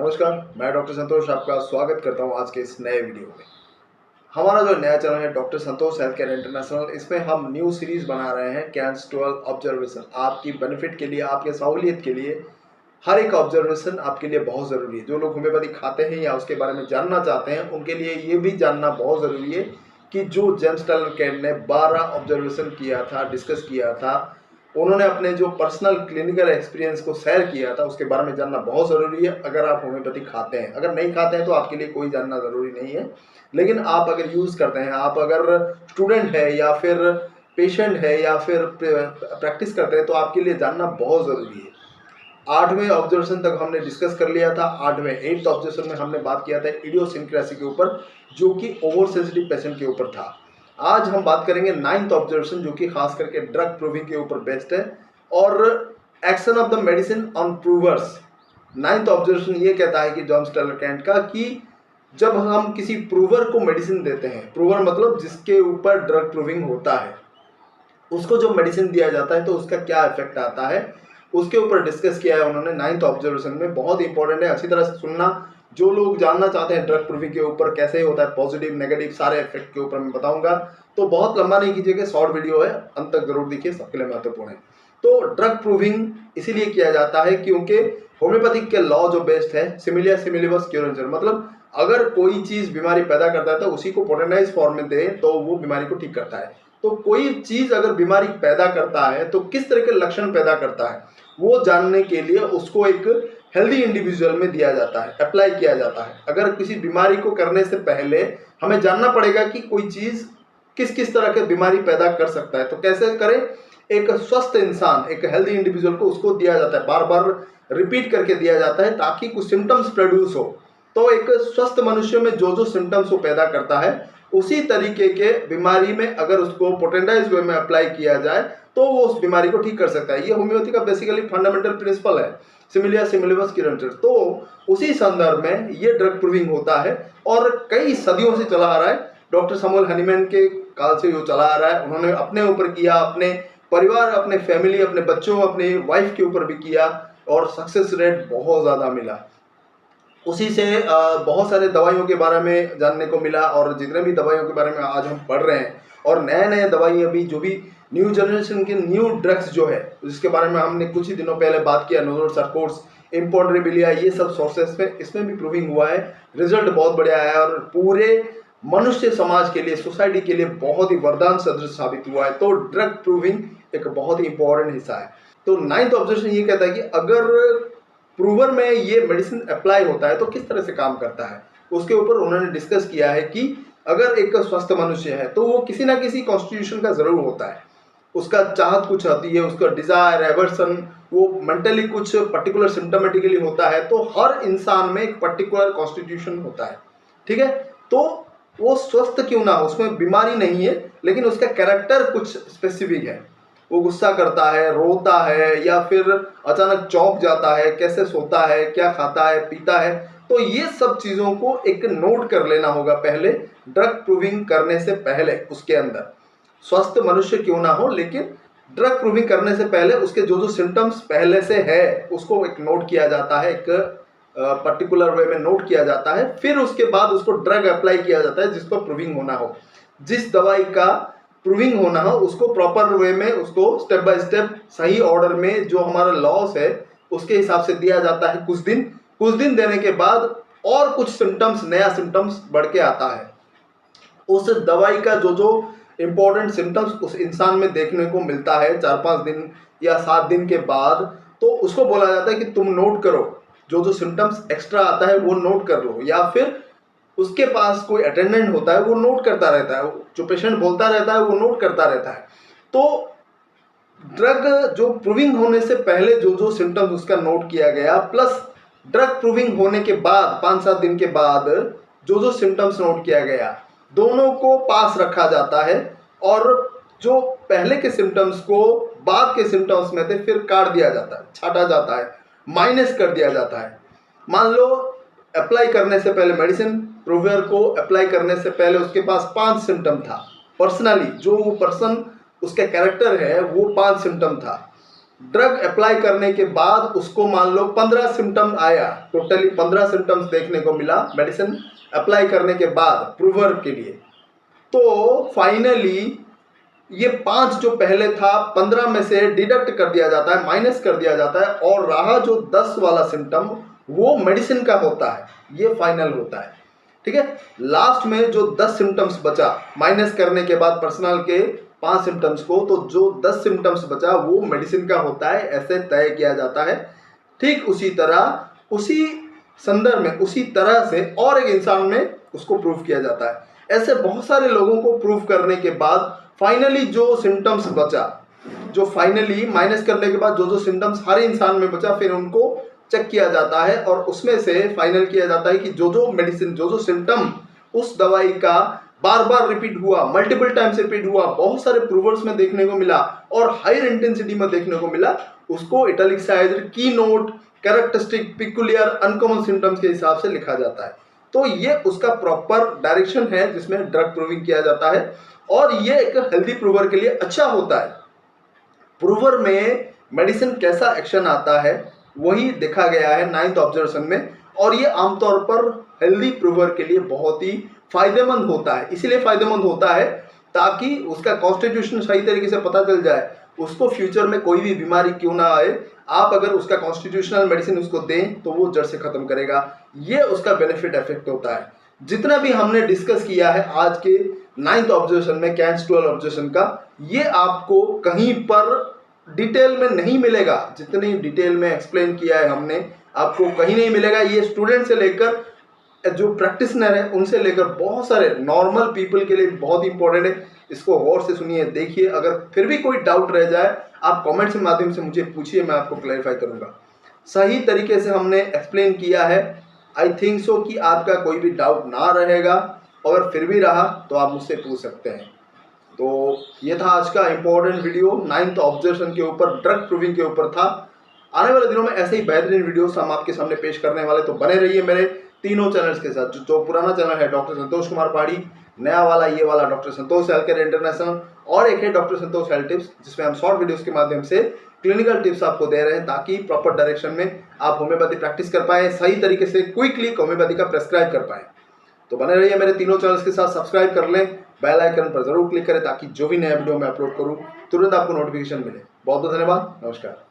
नमस्कार, मैं डॉक्टर संतोष आपका स्वागत करता हूं आज के इस नए वीडियो में। हमारा जो नया चैनल है डॉक्टर संतोष हेल्थ केयर इंटरनेशनल, इसमें हम न्यू सीरीज बना रहे हैं कैंस 12 ऑब्जर्वेशन। आपकी बेनिफिट के लिए, आपके सहूलियत के लिए हर एक ऑब्जर्वेशन आपके लिए बहुत ज़रूरी है। जो लोग होम्योपैथी खाते हैं या उसके बारे में जानना चाहते हैं, उनके लिए ये भी जानना बहुत ज़रूरी है कि जो जेम्स टैलर कैंट ने 12 ऑब्जर्वेशन किया था, डिस्कस किया था, उन्होंने अपने जो पर्सनल क्लिनिकल एक्सपीरियंस को शेयर किया था, उसके बारे में जानना बहुत ज़रूरी है अगर आप होम्योपैथी खाते हैं। अगर नहीं खाते हैं तो आपके लिए कोई जानना ज़रूरी नहीं है, लेकिन आप अगर यूज़ करते हैं, आप अगर स्टूडेंट है या फिर पेशेंट है या फिर प्रैक्टिस करते हैं, तो आपके लिए जानना बहुत ज़रूरी है। 8वें ऑब्जर्वेशन तक हमने डिस्कस कर लिया था। 8th ऑब्जर्वेशन में हमने बात किया था इडियोसिंक्रेसी के ऊपर, जो कि ओवर सेंसिटिव पेशेंट के ऊपर था। आज हम बात करेंगे 9th ऑब्जर्वेशन, जो कि खास करके ड्रग प्रूविंग के ऊपर बेस्ड है और action of the medicine on प्रूवर्स। 9th observation ये कहता है कि जेम्स टैलर कैंट का कि जब हम किसी प्रूवर को मेडिसिन देते हैं, प्रूवर मतलब जिसके ऊपर ड्रग प्रूविंग होता है, उसको जो मेडिसिन दिया जाता है तो उसका क्या इफेक्ट आता है, उसके ऊपर डिस्कस किया है उन्होंने 9th ऑब्जर्वेशन में। बहुत इंपॉर्टेंट है, अच्छी तरह से सुनना। जो लोग जानना चाहते हैं ड्रग प्रूविंग के ऊपर कैसे होता है, पॉजिटिव नेगेटिव सारे इफेक्ट के ऊपर मैं बताऊंगा, तो बहुत लंबा नहीं कीजिएगा, शॉर्ट वीडियो है, अंत तक जरूर देखिए, सबके लिए महत्वपूर्ण है। तो ड्रग प्रूविंग इसीलिए किया जाता है क्योंकि होम्योपैथिक के लॉ जो बेस्ड है सिमिलिया सिमिलिबस क्यूरेंसर, मतलब अगर कोई चीज बीमारी पैदा करता है तो उसी को पोटेंटाइज फॉर्म में दे तो वो बीमारी को ठीक करता है। तो कोई चीज अगर बीमारी पैदा करता है तो किस तरह के लक्षण पैदा करता है, वो जानने के लिए उसको एक हेल्दी इंडिविजुअल में दिया जाता है, अप्लाई किया जाता है। अगर किसी बीमारी को करने से पहले हमें जानना पड़ेगा कि कोई चीज किस किस तरह के बीमारी पैदा कर सकता है, तो कैसे करें, एक स्वस्थ इंसान, एक हेल्दी इंडिविजुअल को उसको दिया जाता है, बार बार रिपीट करके दिया जाता है ताकि कुछ सिम्टम्स प्रोड्यूस हो। तो एक स्वस्थ मनुष्य में जो जो सिम्टम्स वो पैदा करता है, उसी तरीके के बीमारी में अगर उसको पोटेंटाइज वे में अप्लाई किया जाए तो वो उस बीमारी को ठीक कर सकता है। ये होम्योपैथी का बेसिकली फंडामेंटल प्रिंसिपल है, सिमिलिया सिमिलिबस क्यूरेंसर। तो उसी संदर्भ में ये ड्रग प्रूविंग होता है और कई सदियों से चला आ रहा है। डॉक्टर सैमुअल हनीमैन के काल से जो चला आ रहा है, उन्होंने अपने ऊपर किया, अपने परिवार, अपने फैमिली, अपने बच्चों, अपनी वाइफ के ऊपर भी किया और सक्सेस रेट बहुत ज़्यादा मिला। उसी से बहुत सारे दवाइयों के बारे में जानने को मिला और जितने भी दवाइयों के बारे में आज हम पढ़ रहे हैं और नए नए दवाई अभी जो भी न्यू जनरेशन के न्यू ड्रग्स जो है, जिसके बारे में हमने कुछ ही दिनों पहले बात किया, नोजल सर्कोट्स, इम्पोन्ड्रेबिलिया, ये सब सोर्सेस में इसमें भी प्रूविंग हुआ है, रिजल्ट बहुत बढ़िया आया और पूरे मनुष्य समाज के लिए, सोसाइटी के लिए बहुत ही वरदान सदृश साबित हुआ है। तो ड्रग प्रूविंग एक बहुत ही इंपॉर्टेंट हिस्सा है। तो 9th ऑब्जर्वेशन ये कहता है कि अगर प्रूवर में ये मेडिसिन अप्लाई होता है तो किस तरह से काम करता है, उसके ऊपर उन्होंने डिस्कस किया है कि अगर एक स्वस्थ मनुष्य है तो वो किसी ना किसी कॉन्स्टिट्यूशन का जरूर होता है, उसका चाहत कुछ आती है, उसका डिजायर, एवर्सन, वो मेंटली कुछ पर्टिकुलर सिम्टमेटिकली होता है। तो हर इंसान में एक पर्टिकुलर कॉन्स्टिट्यूशन होता है, ठीक है। तो वो स्वस्थ क्यों ना हो, उसमें बीमारी नहीं है, लेकिन उसका कैरेक्टर कुछ स्पेसिफिक है, वो गुस्सा करता है, रोता है या फिर अचानक चौंक जाता है, कैसे सोता है, क्या खाता है, पीता है। तो ये सब चीज़ों को एक नोट कर लेना होगा पहले, ड्रग प्रूविंग करने से पहले। उसके अंदर स्वस्थ मनुष्य क्यों ना हो, लेकिन ड्रग प्रूविंग करने से पहले उसके जो जो सिम्टम्स पहले से है उसको एक नोट किया जाता है, एक पर्टिकुलर वे में नोट किया जाता है। फिर उसके बाद उसको ड्रग अप्लाई किया जाता है जिसको प्रूविंग होना हो, जिस दवाई का प्रूविंग होना हो उसको प्रॉपर वे में, उसको स्टेप बाय स्टेप सही ऑर्डर में जो हमारा लॉस है उसके हिसाब से दिया जाता है। कुछ दिन देने के बाद और कुछ सिम्टम्स, नया सिम्टम्स बढ़ के आता है। उस दवाई का जो जो इम्पोर्टेंट सिम्टम्स उस इंसान में देखने को मिलता है 4-5 दिन या 7 दिन के बाद, तो उसको बोला जाता है कि तुम नोट करो, जो जो सिम्टम्स एक्स्ट्रा आता है वो नोट कर लो, या फिर उसके पास कोई अटेंडेंट होता है वो नोट करता रहता है, जो पेशेंट बोलता रहता है वो नोट करता रहता है। तो ड्रग जो प्रूविंग होने से पहले जो जो सिम्टम्स उसका नोट किया गया, प्लस ड्रग प्रूविंग होने के बाद 5-7 दिन के बाद जो जो सिम्टम्स नोट किया गया, दोनों को पास रखा जाता है और जो पहले के सिम्टम्स को बाद के सिम्टम्स में थे फिर काट दिया जाता है, छाटा जाता है, माइनस कर दिया जाता है। मान लो अप्लाई करने से पहले मेडिसिन, प्रूवर को अप्लाई करने से पहले उसके पास 5 सिम्टम था, पर्सनली जो वो पर्सन, उसका कैरेक्टर है वो 5 सिम्टम था। ड्रग अप्लाई करने के बाद उसको मान लो 15 सिम्टम आया, टोटली 15 सिम्टम्स देखने को मिला मेडिसिन अप्लाई करने के बाद प्रूवर के लिए, तो फाइनली ये 5 जो पहले था 15 में से डिडक्ट कर दिया जाता है, माइनस कर दिया जाता है, और रहा जो 10 वाला सिम्टम वो मेडिसिन का होता है, ये फाइनल होता है। ठीक है, लास्ट में जो 10 सिम्टम्स बचा माइनस करने के बाद पर्सनल के 5 सिम्टम्स को, तो जो 10 सिम्टम्स बचा वो मेडिसिन का होता है, ऐसे तय किया जाता है। ठीक उसी तरह, उसी संदर्भ में, उसी तरह से और एक इंसान में उसको प्रूव किया जाता है। ऐसे बहुत सारे लोगों को प्रूव करने के बाद फाइनली जो सिम्टम्स बचा, जो फाइनली माइनस करने के बाद जो जो सिम्टम्स हर इंसान में बचा, फिर उनको चेक किया जाता है और उसमें से फाइनल किया जाता है कि जो जो मेडिसिन, जो जो सिम्टम उस दवाई का बार बार रिपीट हुआ, मल्टीपल टाइम्स रिपीट हुआ, बहुत सारे प्रूवर्स में देखने को मिला और हायर इंटेंसिटी में देखने को मिला, उसको इटैलिकाइज्ड की note characteristic peculiar uncommon symptoms के हिसाब से लिखा जाता है। तो ये उसका प्रॉपर डायरेक्शन है जिसमें ड्रग प्रूविंग किया जाता है, और ये एक हेल्दी प्रूवर के लिए अच्छा होता है। प्रूवर में मेडिसिन कैसा एक्शन आता है वही देखा गया है 9th ऑब्जर्वेशन में, और ये आमतौर पर हेल्दी प्रूवर के लिए बहुत ही फायदेमंद होता है। इसीलिए फायदेमंद होता है ताकि उसका कॉन्स्टिट्यूशन सही तरीके से पता चल जाए, उसको फ्यूचर में कोई भी बीमारी क्यों ना आए, आप अगर उसका कॉन्स्टिट्यूशनल मेडिसिन उसको दें तो वो जड़ से खत्म करेगा। ये उसका बेनिफिट इफेक्ट होता है। जितना भी हमने डिस्कस किया है आज के 9th ऑब्जर्वेशन में, कैंस 12 ऑब्जर्वेशन का, ये आपको कहीं पर डिटेल में नहीं मिलेगा। जितनी डिटेल में एक्सप्लेन किया है हमने, आपको कहीं नहीं मिलेगा। ये स्टूडेंट से लेकर जो प्रैक्टिशनर है उनसे लेकर बहुत सारे नॉर्मल पीपल के लिए बहुत इंपॉर्टेंट है। इसको गौर से सुनिए, देखिए। अगर फिर भी कोई डाउट रह जाए आप कमेंट्स के माध्यम से मुझे पूछिए, मैं आपको क्लैरिफाई करूंगा। सही तरीके से हमने एक्सप्लेन किया है। आई थिंक सो कि आपका कोई भी डाउट ना रहेगा, और फिर भी रहा तो आप मुझसे पूछ सकते हैं। तो ये था आज का इम्पोर्टेंट वीडियो, 9th ऑब्जर्वेशन के ऊपर, ड्रग प्रूविंग के ऊपर था। आने वाले दिनों में ऐसे ही बेहतरीन वीडियोस हम आपके सामने पेश करने वाले, तो बने रहिए मेरे तीनों चैनल्स के साथ। जो पुराना चैनल है डॉक्टर संतोष कुमार पहाड़ी, नया वाला ये वाला डॉक्टर संतोष हेल्थ केयर इंटरनेशनल, और एक है डॉक्टर संतोष हेल्थ टिप्स, जिसमें हम शॉर्ट वीडियोस के माध्यम से क्लिनिकल टिप्स आपको दे रहे हैं ताकि प्रॉपर डायरेक्शन में आप होम्योपैथी प्रैक्टिस कर पाएँ, सही तरीके से क्विकली होम्योपैथी का प्रेस्क्राइब कर पाएँ। तो बने रहिए मेरे तीनों चैनल्स के साथ, सब्सक्राइब कर लें, बेल आइकन पर जरूर क्लिक करें ताकि जो भी नया वीडियो मैं अपलोड करूं तुरंत आपको नोटिफिकेशन मिले। बहुत बहुत धन्यवाद, नमस्कार।